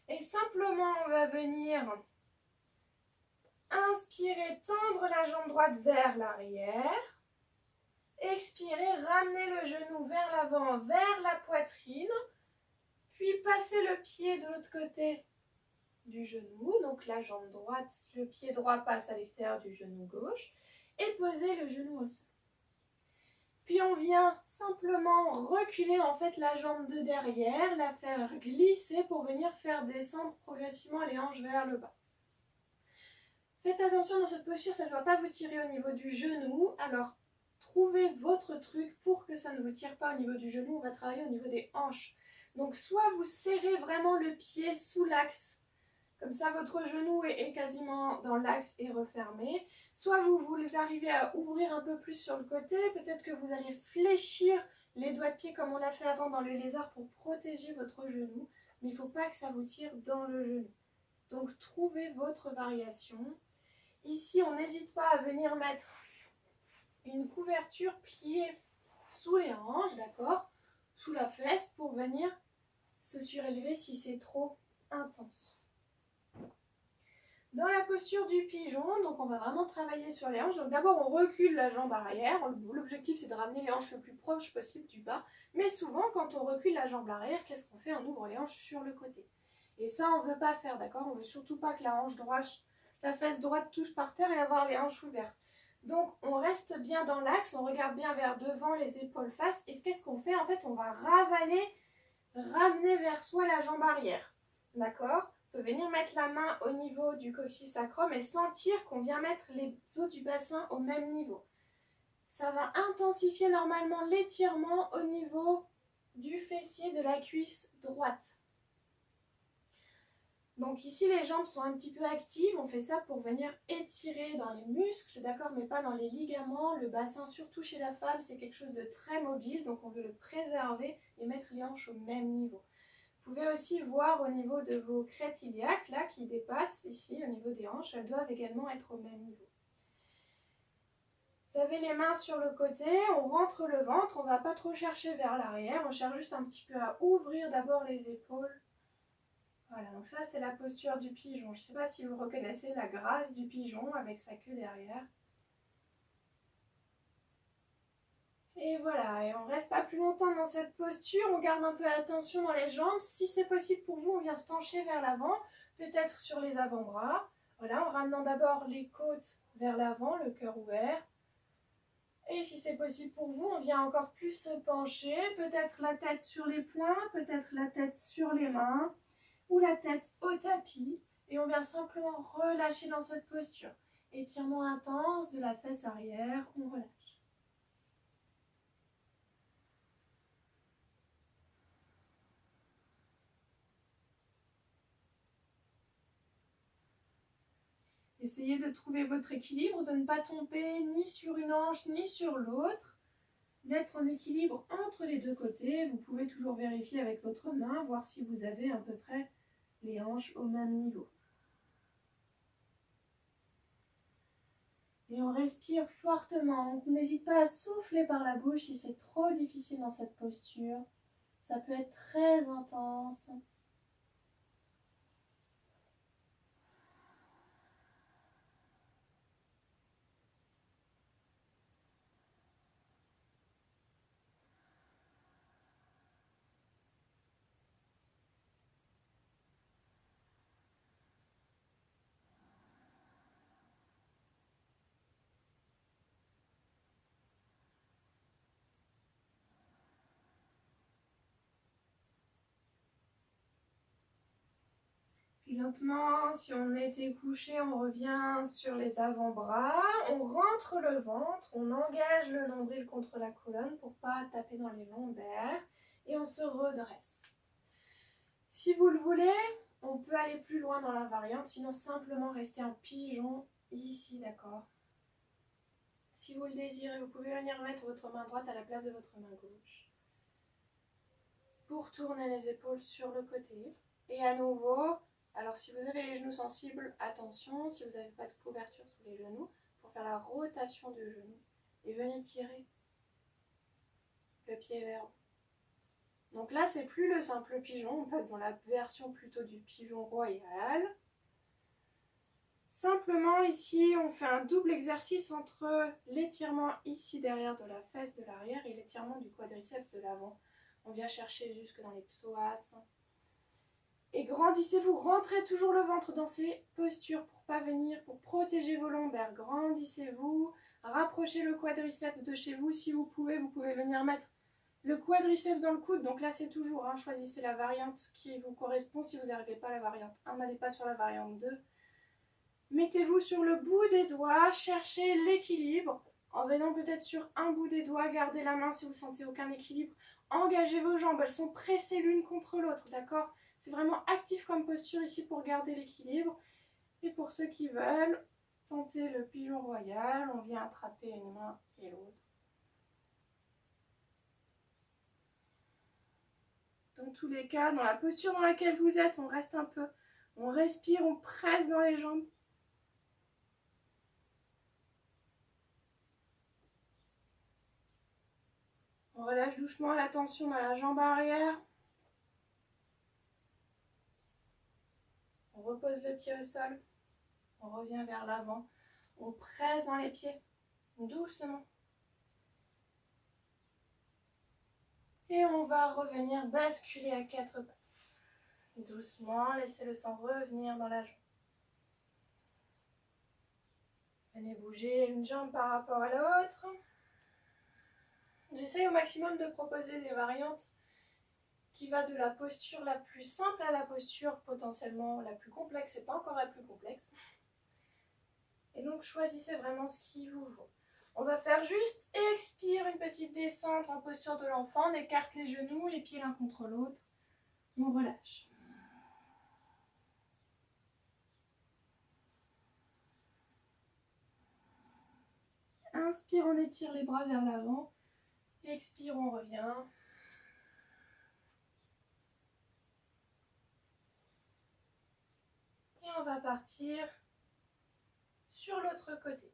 Speaker 1: Et simplement, on va venir inspirer, tendre la jambe droite vers l'arrière. Expirer, ramener le genou vers l'avant, vers la poitrine. Puis passer le pied de l'autre côté du genou, donc la jambe droite, le pied droit passe à l'extérieur du genou gauche et poser le genou au sol. Puis on vient simplement reculer en fait la jambe de derrière, la faire glisser pour venir faire descendre progressivement les hanches vers le bas. Faites attention dans cette posture, ça ne doit pas vous tirer au niveau du genou, alors trouvez votre truc pour que ça ne vous tire pas au niveau du genou, on va travailler au niveau des hanches. Donc soit vous serrez vraiment le pied sous l'axe, comme ça, votre genou est quasiment dans l'axe et refermé. Soit vous arrivez à ouvrir un peu plus sur le côté. Peut-être que vous allez fléchir les doigts de pied comme on l'a fait avant dans le lézard pour protéger votre genou. Mais il ne faut pas que ça vous tire dans le genou. Donc, trouvez votre variation. Ici, on n'hésite pas à venir mettre une couverture pliée sous les hanches, d'accord, sous la fesse pour venir se surélever si c'est trop intense. Dans la posture du pigeon, donc on va vraiment travailler sur les hanches. Donc d'abord on recule la jambe arrière. L'objectif c'est de ramener les hanches le plus proche possible du bas. Mais souvent quand on recule la jambe arrière, qu'est-ce qu'on fait? On ouvre les hanches sur le côté. Et ça, on ne veut pas faire, d'accord? On ne veut surtout pas que la hanche droite, la fesse droite touche par terre et avoir les hanches ouvertes. Donc, on reste bien dans l'axe, on regarde bien vers devant, les épaules face. Et qu'est-ce qu'on fait? En fait, on va ravaler, ramener vers soi la jambe arrière. D'accord? On peut venir mettre la main au niveau du coccyx sacrum et sentir qu'on vient mettre les os du bassin au même niveau. Ça va intensifier normalement l'étirement au niveau du fessier de la cuisse droite. Donc ici, les jambes sont un petit peu actives. On fait ça pour venir étirer dans les muscles, d'accord, mais pas dans les ligaments. Le bassin, surtout chez la femme, c'est quelque chose de très mobile. Donc on veut le préserver et mettre les hanches au même niveau. Vous pouvez aussi voir au niveau de vos crêtes iliaques, là, qui dépassent ici, au niveau des hanches. Elles doivent également être au même niveau. Vous avez les mains sur le côté, on rentre le ventre. On ne va pas trop chercher vers l'arrière. On cherche juste un petit peu à ouvrir d'abord les épaules. Voilà, donc ça c'est la posture du pigeon. Je ne sais pas si vous reconnaissez la grâce du pigeon avec sa queue derrière. Et voilà, et on ne reste pas plus longtemps dans cette posture, on garde un peu la tension dans les jambes. Si c'est possible pour vous, on vient se pencher vers l'avant, peut-être sur les avant-bras. Voilà, en ramenant d'abord les côtes vers l'avant, le cœur ouvert. Et si c'est possible pour vous, on vient encore plus se pencher, peut-être la tête sur les poings, peut-être la tête sur les mains, ou la tête au tapis, et on vient simplement relâcher dans cette posture. Étirement intense de la fesse arrière, on relâche. Essayez de trouver votre équilibre, de ne pas tomber ni sur une hanche ni sur l'autre, d'être en équilibre entre les deux côtés. Vous pouvez toujours vérifier avec votre main, voir si vous avez à peu près les hanches au même niveau. Et on respire fortement. On n'hésite pas à souffler par la bouche si c'est trop difficile dans cette posture. Ça peut être très intense. Puis lentement, si on était couché, on revient sur les avant-bras, on rentre le ventre, on engage le nombril contre la colonne pour ne pas taper dans les lombaires et on se redresse. Si vous le voulez, on peut aller plus loin dans la variante, sinon simplement rester en pigeon ici, d'accord? Si vous le désirez, vous pouvez venir mettre votre main droite à la place de votre main gauche pour tourner les épaules sur le côté. Et à nouveau, alors si vous avez les genoux sensibles, attention, si vous n'avez pas de couverture sous les genoux, pour faire la rotation du genou. Et venez tirer le pied vers vous. Donc là, c'est plus le simple pigeon, on passe dans la version plutôt du pigeon royal. Simplement ici, on fait un double exercice entre l'étirement ici derrière de la fesse de l'arrière et l'étirement du quadriceps de l'avant. On vient chercher jusque dans les psoas. Et grandissez-vous, rentrez toujours le ventre dans ces postures pour pas venir, pour protéger vos lombaires. Grandissez-vous, rapprochez le quadriceps de chez vous. Si vous pouvez venir mettre le quadriceps dans le coude. Donc là, c'est toujours, choisissez la variante qui vous correspond. Si vous n'arrivez pas à la variante 1, n'allez pas sur la variante 2. Mettez-vous sur le bout des doigts, cherchez l'équilibre. En venant peut-être sur un bout des doigts, gardez la main si vous ne sentez aucun équilibre. Engagez vos jambes, elles sont pressées l'une contre l'autre, d'accord? C'est vraiment actif comme posture ici pour garder l'équilibre. Et pour ceux qui veulent tenter le pigeon royal, on vient attraper une main et l'autre. Dans tous les cas, dans la posture dans laquelle vous êtes, on reste un peu, on respire, on presse dans les jambes. On relâche doucement la tension dans la jambe arrière. On repose le pied au sol. On revient vers l'avant. On presse dans les pieds, doucement. Et on va revenir basculer à quatre pattes. Doucement, laissez le sang revenir dans la jambe. Venez bouger une jambe par rapport à l'autre. J'essaye au maximum de proposer des variantes qui va de la posture la plus simple à la posture potentiellement la plus complexe et pas encore la plus complexe. Et donc choisissez vraiment ce qui vous vaut. On va faire juste expire, une petite descente en posture de l'enfant. On écarte les genoux, les pieds l'un contre l'autre. On relâche. Inspire, on étire les bras vers l'avant. Expire, on revient. Et on va partir sur l'autre côté.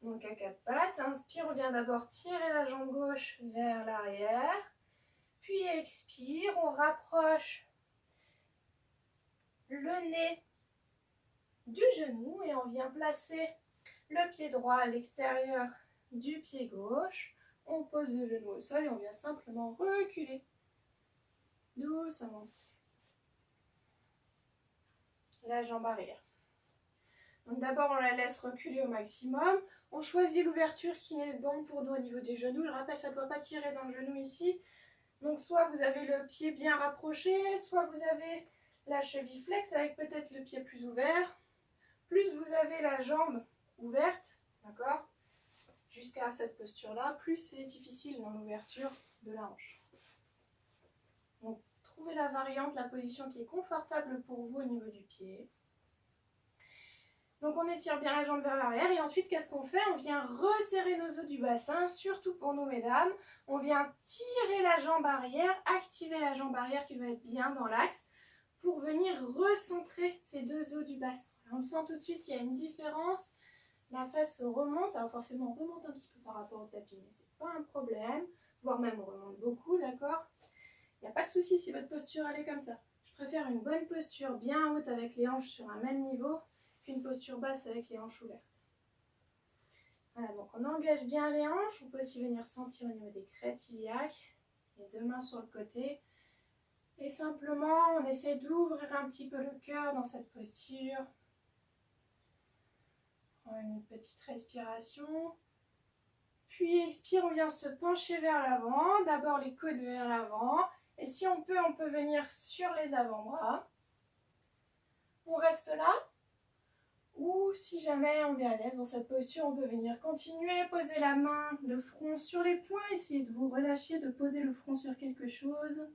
Speaker 1: Donc à quatre pattes, inspire, on vient d'abord tirer la jambe gauche vers l'arrière. Puis expire, on rapproche le nez du genou et on vient placer le pied droit à l'extérieur du pied gauche. On pose le genou au sol et on vient simplement reculer doucement la jambe arrière. Donc d'abord on la laisse reculer au maximum. On choisit l'ouverture qui est bonne pour nous au niveau des genoux. Je rappelle, ça ne doit pas tirer dans le genou ici. Donc soit vous avez le pied bien rapproché, soit vous avez la cheville flex avec peut-être le pied plus ouvert. Plus vous avez la jambe ouverte, d'accord, jusqu'à cette posture-là, plus c'est difficile dans l'ouverture de la hanche. Donc trouvez la variante, la position qui est confortable pour vous au niveau du pied. Donc on étire bien la jambe vers l'arrière et ensuite qu'est-ce qu'on fait? On vient resserrer nos os du bassin, surtout pour nous mesdames. On vient tirer la jambe arrière, activer la jambe arrière qui va être bien dans l'axe pour venir recentrer ces deux os du bassin. On sent tout de suite qu'il y a une différence. La face remonte, alors forcément on remonte un petit peu par rapport au tapis, mais c'est pas un problème, voire même on remonte beaucoup, d'accord? Il n'y a pas de souci si votre posture elle est comme ça. Je préfère une bonne posture bien haute avec les hanches sur un même niveau qu'une posture basse avec les hanches ouvertes. Voilà, donc on engage bien les hanches, on peut aussi venir sentir au niveau des crêtes iliaques, les deux mains sur le côté, et simplement on essaie d'ouvrir un petit peu le cœur dans cette posture. Prends une petite respiration, puis expire, on vient se pencher vers l'avant, d'abord les coudes vers l'avant, et si on peut venir sur les avant-bras. On reste là. Ou si jamais on est à l'aise dans cette posture, on peut venir continuer, poser la main, le front sur les poings, essayer de vous relâcher, de poser le front sur quelque chose,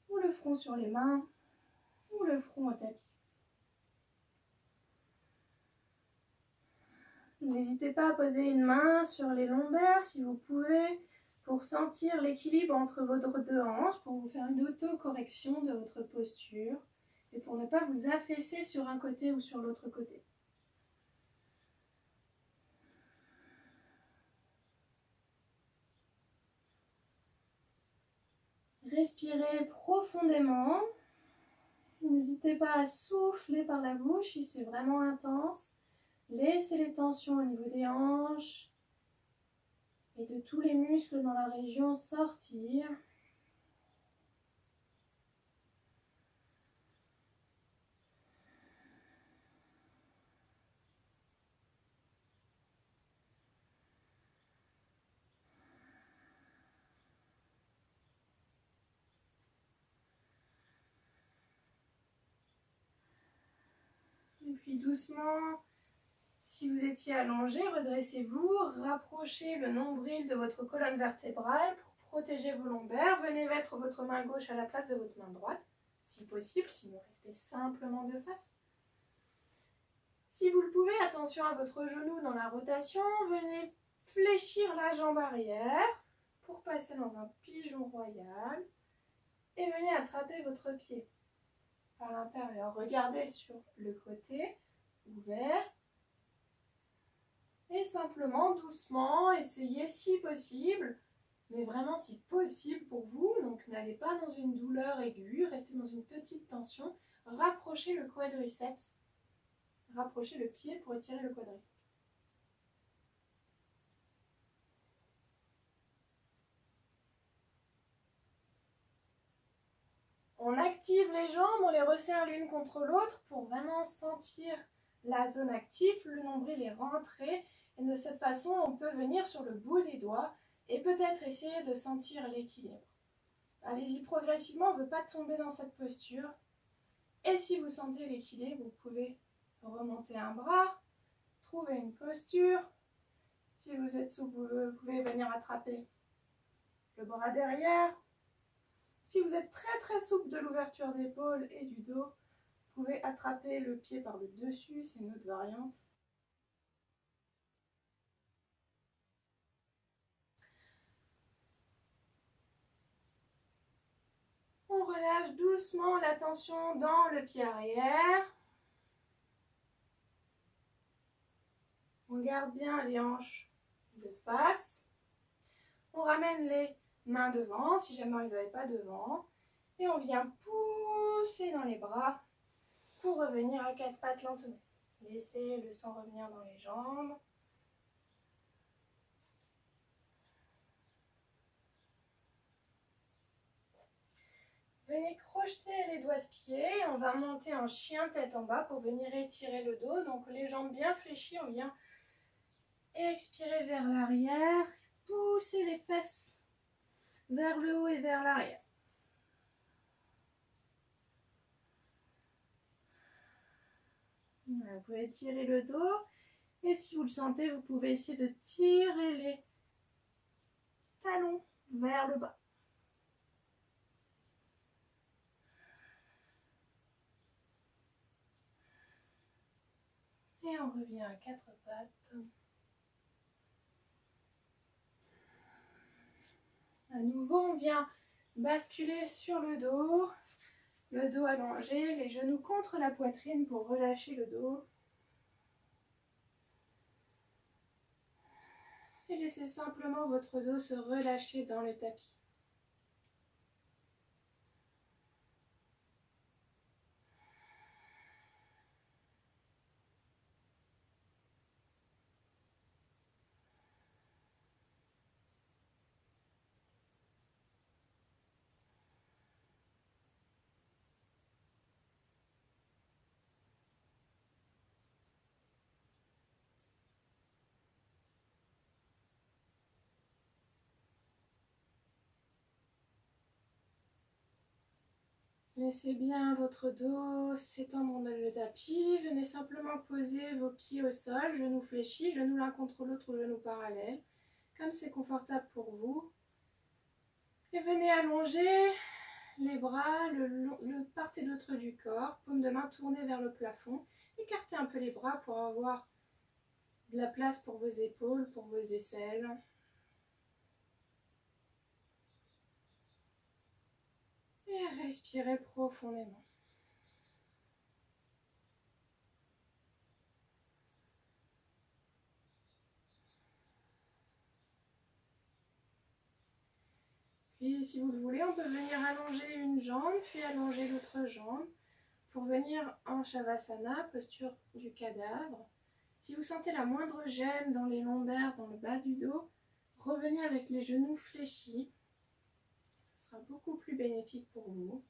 Speaker 1: ou le front sur les mains, ou le front au tapis. N'hésitez pas à poser une main sur les lombaires si vous pouvez, pour sentir l'équilibre entre vos deux hanches, pour vous faire une auto-correction de votre posture, et pour ne pas vous affaisser sur un côté ou sur l'autre côté. Respirez profondément. N'hésitez pas à souffler par la bouche si c'est vraiment intense. Laissez les tensions au niveau des hanches et de tous les muscles dans la région sortir. Et puis doucement, si vous étiez allongé, redressez-vous, rapprochez le nombril de votre colonne vertébrale pour protéger vos lombaires. Venez mettre votre main gauche à la place de votre main droite, si possible, sinon restez simplement de face. Si vous le pouvez, attention à votre genou dans la rotation, venez fléchir la jambe arrière pour passer dans un pigeon royal et venez attraper votre pied par l'intérieur. Regardez sur le côté ouvert et simplement doucement essayez si possible, mais vraiment si possible pour vous, donc n'allez pas dans une douleur aiguë, restez dans une petite tension, rapprochez le quadriceps, rapprochez le pied pour étirer le quadriceps. On active les jambes, on les resserre l'une contre l'autre pour vraiment sentir la zone active. Le nombril est rentré et de cette façon, on peut venir sur le bout des doigts et peut-être essayer de sentir l'équilibre. Allez-y progressivement, on ne veut pas tomber dans cette posture. Et si vous sentez l'équilibre, vous pouvez remonter un bras, trouver une posture. Si vous êtes souple, vous pouvez venir attraper le bras derrière. Si vous êtes très souple de l'ouverture d'épaule et du dos, vous pouvez attraper le pied par le dessus, c'est une autre variante. On relâche doucement la tension dans le pied arrière. On garde bien les hanches de face. On ramène les mains devant, si jamais on ne les avait pas devant. Et on vient pousser dans les bras pour revenir à quatre pattes lentement. Laissez le sang revenir dans les jambes. Venez crocheter les doigts de pied. On va monter en chien tête en bas pour venir étirer le dos. Donc les jambes bien fléchies, on vient expirer vers l'arrière. Pousser les fesses vers le haut et vers l'arrière. Voilà, vous pouvez tirer le dos. Et si vous le sentez, vous pouvez essayer de tirer les talons vers le bas. Et on revient à quatre pattes. À nouveau, on vient basculer sur le dos allongé, les genoux contre la poitrine pour relâcher le dos. Et laissez simplement votre dos se relâcher dans le tapis. Laissez bien votre dos s'étendre dans le tapis. Venez simplement poser vos pieds au sol, genoux fléchis, genoux l'un contre l'autre ou genoux parallèles, comme c'est confortable pour vous. Et venez allonger les bras le part et l'autre du corps, paume de main tournée vers le plafond. Écartez un peu les bras pour avoir de la place pour vos épaules, pour vos aisselles. Et respirez profondément. Puis si vous le voulez, on peut venir allonger une jambe, puis allonger l'autre jambe pour venir en Shavasana, posture du cadavre. Si vous sentez la moindre gêne dans les lombaires, dans le bas du dos, revenez avec les genoux fléchis. Ce sera beaucoup plus bénéfique pour vous.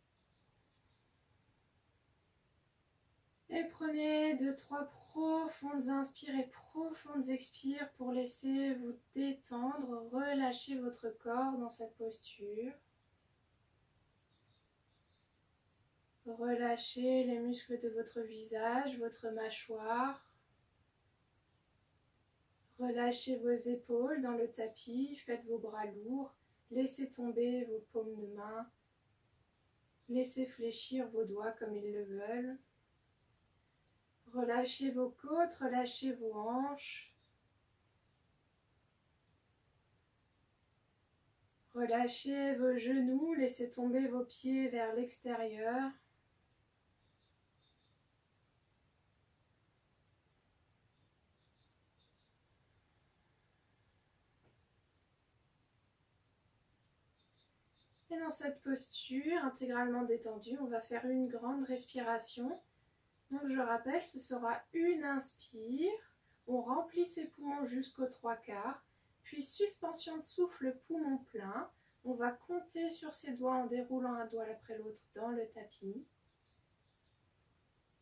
Speaker 1: Et prenez 2-3 profondes inspires et profondes expires pour laisser vous détendre, relâcher votre corps dans cette posture. Relâchez les muscles de votre visage, votre mâchoire. Relâchez vos épaules dans le tapis, faites vos bras lourds, laissez tomber vos paumes de main, laissez fléchir vos doigts comme ils le veulent. Relâchez vos côtes, relâchez vos hanches. Relâchez vos genoux, laissez tomber vos pieds vers l'extérieur. Et dans cette posture intégralement détendue, on va faire une grande respiration. Donc je rappelle, ce sera une inspire, on remplit ses poumons jusqu'aux 3/4, puis suspension de souffle, poumon plein. On va compter sur ses doigts en déroulant un doigt après l'autre dans le tapis.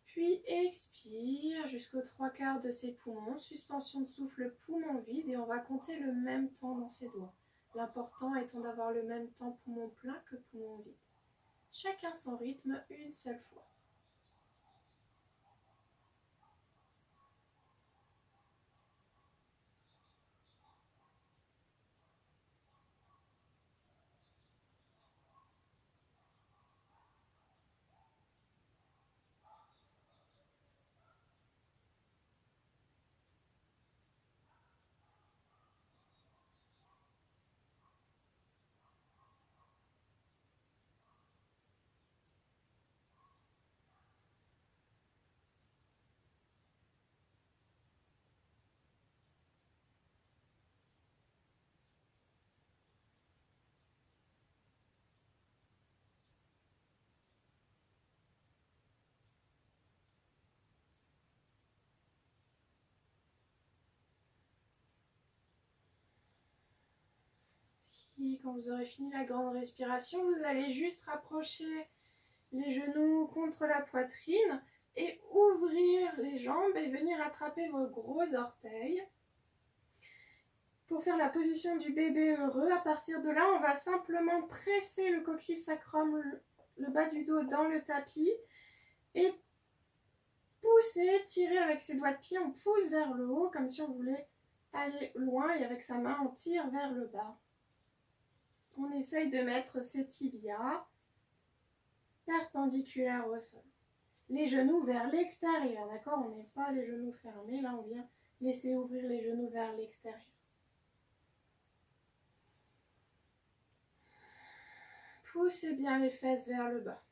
Speaker 1: Puis expire jusqu'aux 3/4 de ses poumons. Suspension de souffle, poumon vide. Et on va compter le même temps dans ses doigts. L'important étant d'avoir le même temps poumon plein que poumon vide. Chacun son rythme, une seule fois. Puis quand vous aurez fini la grande respiration, vous allez juste rapprocher les genoux contre la poitrine et ouvrir les jambes et venir attraper vos gros orteils. Pour faire la position du bébé heureux, à partir de là, on va simplement presser le coccyx sacrum, le bas du dos dans le tapis et pousser, tirer avec ses doigts de pied, on pousse vers le haut comme si on voulait aller loin et avec sa main, on tire vers le bas. On essaye de mettre ses tibias perpendiculaires au sol. Les genoux vers l'extérieur, d'accord? On n'est pas les genoux fermés, là on vient laisser ouvrir les genoux vers l'extérieur. Poussez bien les fesses vers le bas.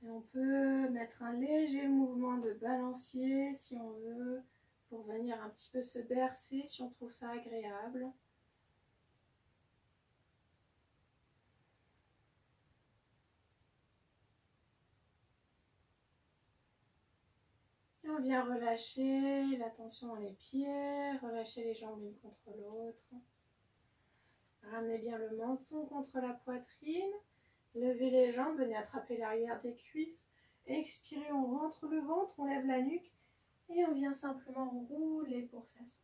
Speaker 1: Et on peut mettre un léger mouvement de balancier si on veut, pour venir un petit peu se bercer si on trouve ça agréable. Et on vient relâcher la tension dans les pieds, relâcher les jambes l'une contre l'autre. Ramenez bien le menton contre la poitrine. Levez les jambes, venez attraper l'arrière des cuisses. Expirez, on rentre le ventre, on lève la nuque et on vient simplement rouler pour s'asseoir.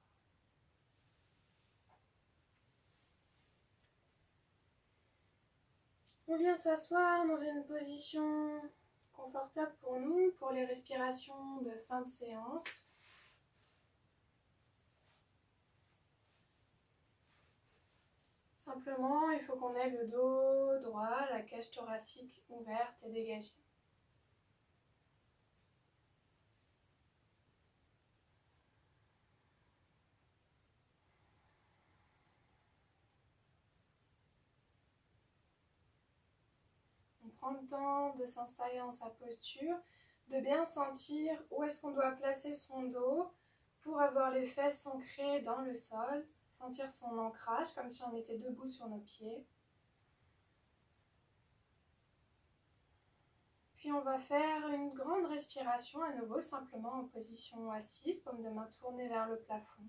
Speaker 1: On vient s'asseoir dans une position confortable pour nous, pour les respirations de fin de séance. Simplement, il faut qu'on ait le dos droit, la cage thoracique ouverte et dégagée. On prend le temps de s'installer dans sa posture, de bien sentir où est-ce qu'on doit placer son dos pour avoir les fesses ancrées dans le sol, sentir son ancrage comme si on était debout sur nos pieds. Puis on va faire une grande respiration à nouveau, simplement en position assise, paume de main tournée vers le plafond.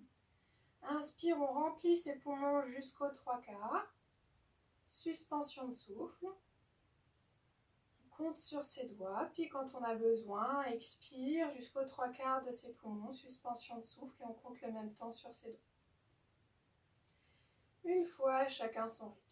Speaker 1: Inspire, on remplit ses poumons jusqu'aux 3/4. Suspension de souffle. On compte sur ses doigts, puis quand on a besoin, expire jusqu'aux 3/4 de ses poumons, suspension de souffle, et on compte le même temps sur ses doigts. Une fois, chacun son rythme.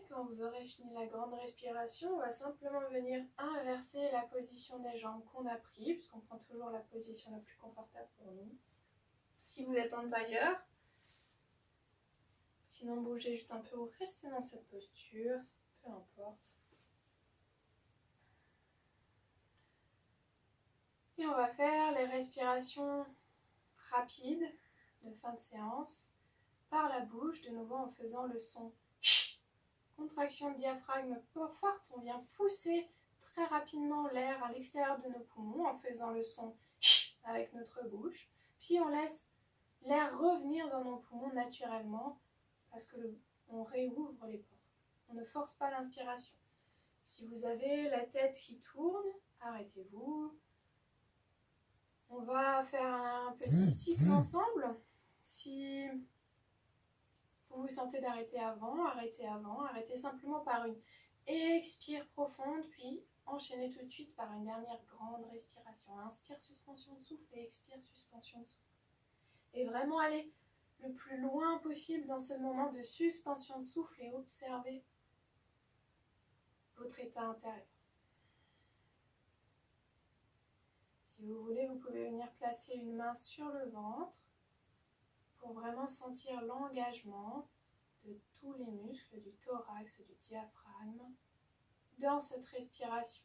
Speaker 1: Quand vous aurez fini la grande respiration, on va simplement venir inverser la position des jambes qu'on a pris, puisqu'on prend toujours la position la plus confortable pour nous. si vous êtes en tailleur. Sinon, bougez juste un peu ou restez dans cette posture, peu importe. Et on va faire les respirations rapides de fin de séance par la bouche, de nouveau en faisant le son. Contraction de diaphragme forte, on vient pousser très rapidement l'air à l'extérieur de nos poumons en faisant le son avec notre bouche. Puis on laisse l'air revenir dans nos poumons naturellement parce qu'on réouvre les portes. On ne force pas l'inspiration. Si vous avez la tête qui tourne, arrêtez-vous. On va faire un petit cycle ensemble. Si vous vous sentez d'arrêter avant, arrêtez simplement par une expire profonde, puis enchaînez tout de suite par une dernière grande respiration. Inspire, suspension de souffle et expire, suspension de souffle. Et vraiment aller le plus loin possible dans ce moment de suspension de souffle et observer votre état intérieur. Si vous voulez, vous pouvez venir placer une main sur le ventre pour vraiment sentir l'engagement de tous les muscles du thorax, du diaphragme dans cette respiration.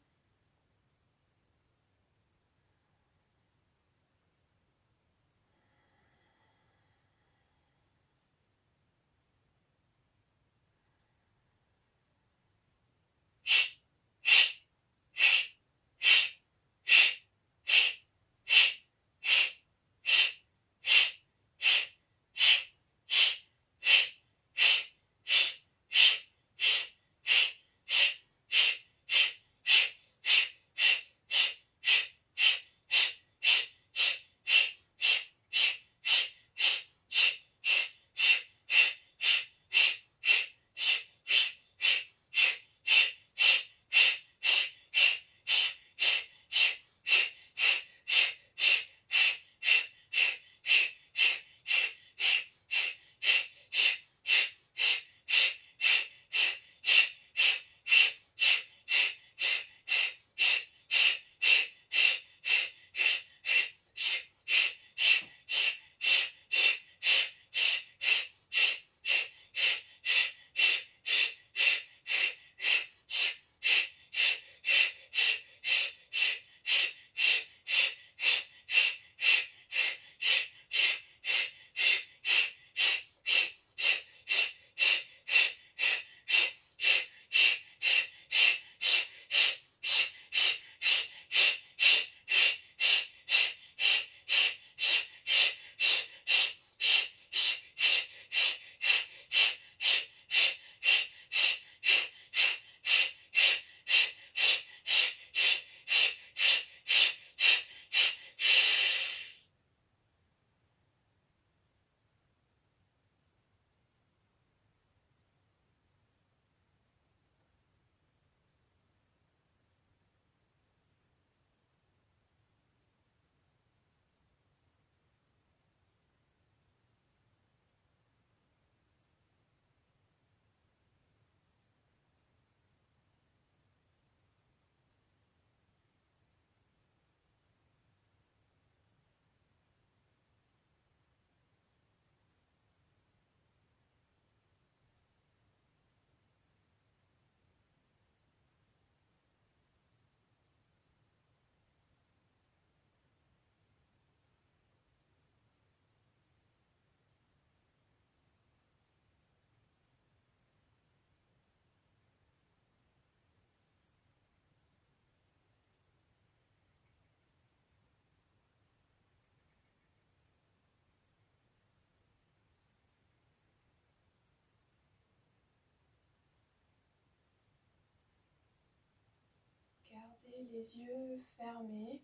Speaker 1: Gardez les yeux fermés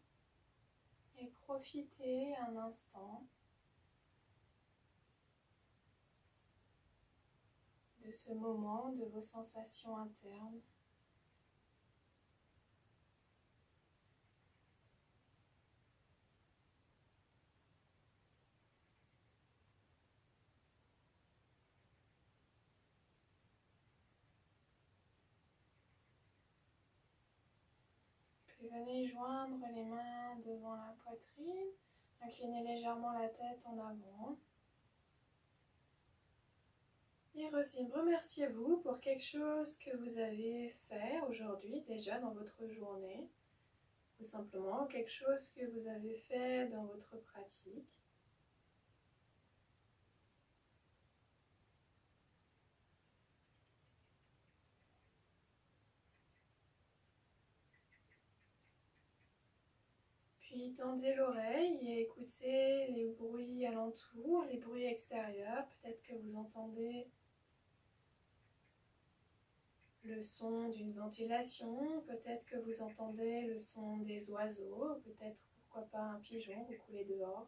Speaker 1: et profitez un instant de ce moment, de vos sensations internes. Puis venez joindre les mains devant la poitrine Inclinez légèrement la tête en avant. Et remerciez-vous pour quelque chose que vous avez fait aujourd'hui déjà dans votre journée. Ou simplement quelque chose que vous avez fait dans votre pratique. Puis tendez l'oreille et écoutez les bruits alentours, les bruits extérieurs. Peut-être que vous entendez le son d'une ventilation, peut-être que vous entendez le son des oiseaux, peut-être pourquoi pas un pigeon vous coulez dehors.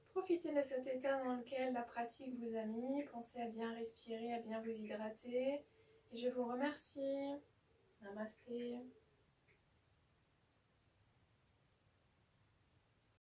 Speaker 1: Profitez de cet état dans lequel la pratique vous a mis. Pensez à bien respirer, à bien vous hydrater. Et je vous remercie. Namasté.